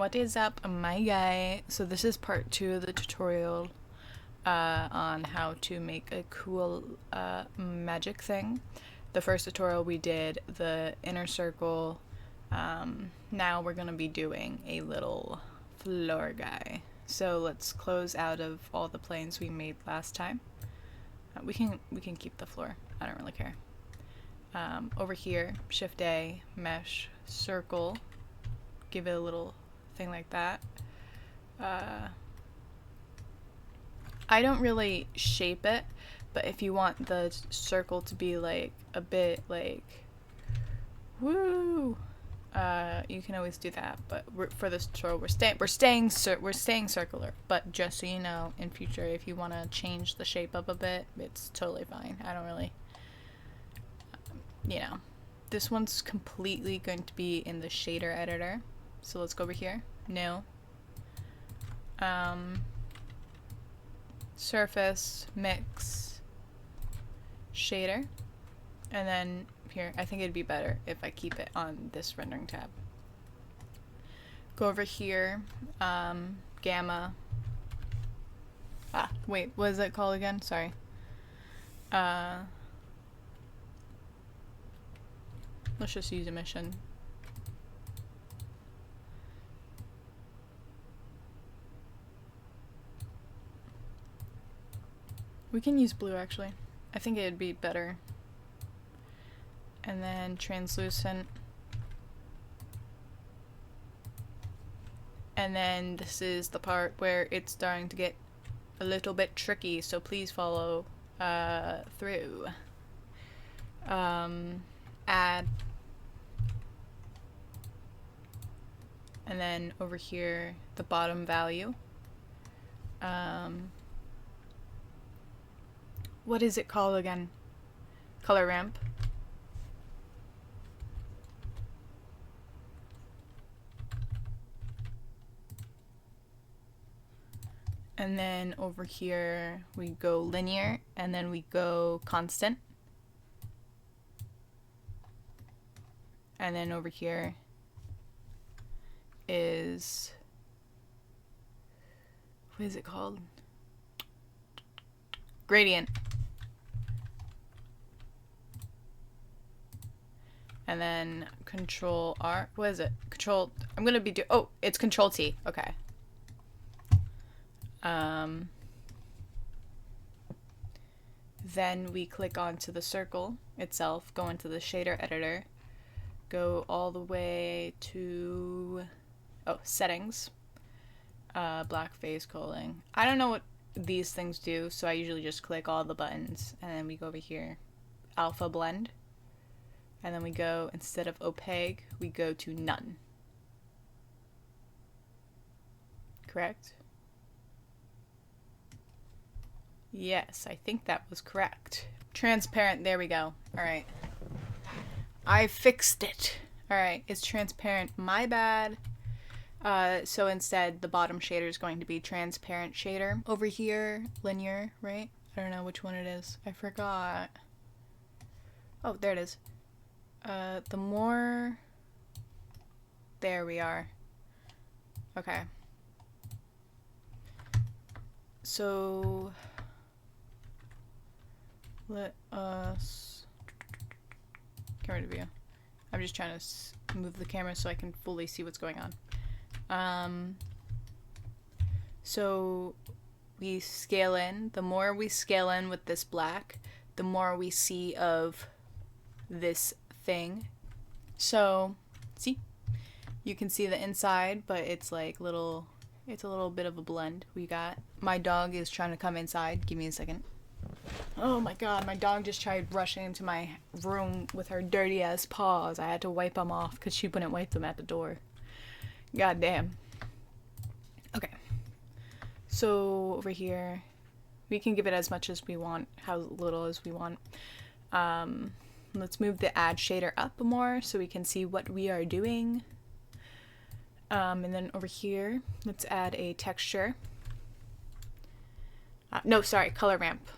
What is up, my guy? So this is part 2 of the tutorial on how to make a cool magic thing. The first tutorial we did the inner circle. Now we're gonna be doing a little floor guy. So let's close out of all the planes we made last time. We can keep the floor. I don't really care. Over here, Shift A, mesh, circle. Give it a little thing like that. I don't really shape it, but if you want the circle to be like a bit like woo, you can always do that. But for this tutorial, we're staying circular. But just so you know, in future, if you want to change the shape up a bit, it's totally fine. I don't really, you know. This one's completely going to be in the shader editor. So let's go over here. New. Surface, mix, shader. And then here, I think it'd be better if I keep it on this rendering tab. Go over here, gamma. Wait, what is it called again? Sorry. Let's just use emission. We can use blue actually. I think it'd be better. And then translucent. And then this is the part where it's starting to get a little bit tricky, so please follow through. Add. And then over here, the bottom value. What is it called again? Color ramp. And then over here we go linear, and then we go constant. And then over here is, what is it called? Gradient. And then Control R. What is it? Control. I'm gonna be oh, it's Control T. Okay. Then we click onto the circle itself. Go into the shader editor. Go all the way to settings. Black face culling. I don't know what these things do, so I usually just click all the buttons, and then we go over here, alpha blend. And then we go, instead of opaque, we go to none. Correct? Yes, I think that was correct. Transparent, there we go. Alright. I fixed it. Alright, it's transparent. My bad. So instead, the bottom shader is going to be transparent shader. Over here, linear, right? I don't know which one it is. I forgot. Oh, there it is. The more, there we are. Okay. So let us camera to view. I'm just trying to move the camera so I can fully see what's going on. So we scale in. The more we scale in with this black, the more we see of this thing. So see, you can see the inside, but it's like it's a little bit of a blend. We got, my dog is trying to come inside. Give me a second. Oh my god, my dog just tried rushing into my room with her dirty ass paws. I had to wipe them off because she wouldn't wipe them at the door. God damn. Okay, so over here we can give it as much as we want, how little as we want. Let's move the add shader up more so we can see what we are doing. And then over here, let's add a texture. No, sorry, color ramp.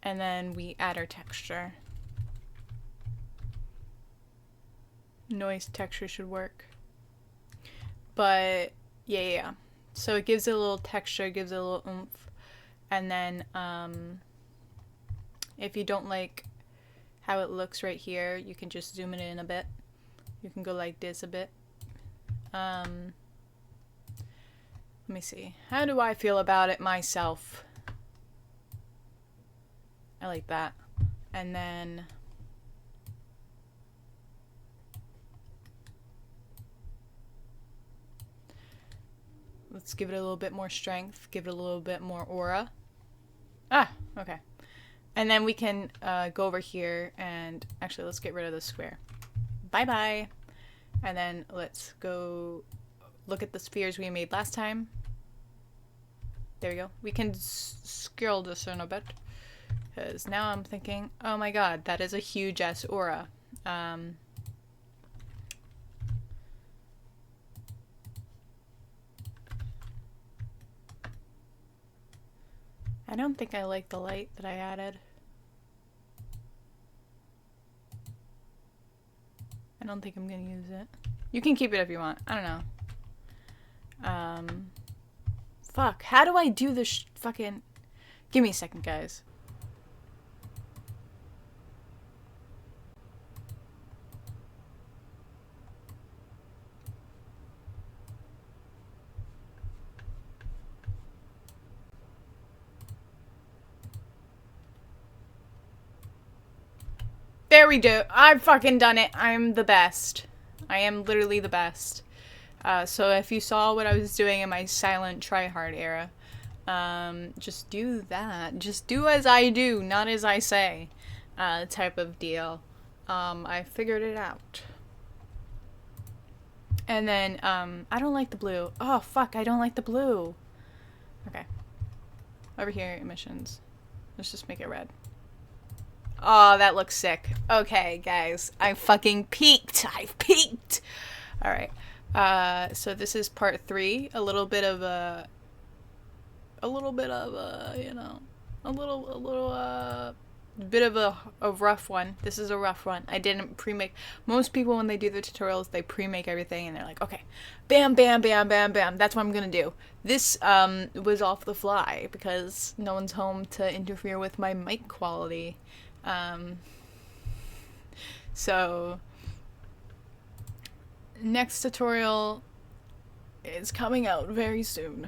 And then we add our texture. Noise texture should work. But yeah. So it gives it a little texture, gives it a little oomph. And then if you don't like how it looks right here, you can just zoom it in a bit. You can go like this a bit. Let me see. How do I feel about it myself? I like that. And then let's give it a little bit more strength, give it a little bit more aura. Ah, okay. And then we can go over here and actually let's get rid of the square. Bye-bye. And then let's go look at the spheres we made last time. There we go. We can scroll this in a bit. Because now I'm thinking, oh my god, that is a huge ass aura. I don't think I like the light that I added. I don't think I'm gonna use it. You can keep it if you want. I don't know. Fuck. How do I do this fucking... Give me a second, guys. There we do. I've fucking done it. I'm the best. I am literally the best. So if you saw what I was doing in my silent tryhard era, just do that. Just do as I do, not as I say, type of deal. I figured it out. And then, I don't like the blue. Oh, fuck, I don't like the blue. Okay. Over here, emissions. Let's just make it red. Oh, that looks sick. Okay, guys. I fucking peaked. I've peaked. Alright. So this is part 3. A little bit of a, you know, bit of a rough one. This is a rough one. I didn't pre-make. Most people, when they do their tutorials, they pre-make everything and they're like, okay, bam, bam, bam, bam, bam. That's what I'm gonna do. This, was off the fly because no one's home to interfere with my mic quality. So next tutorial is coming out very soon.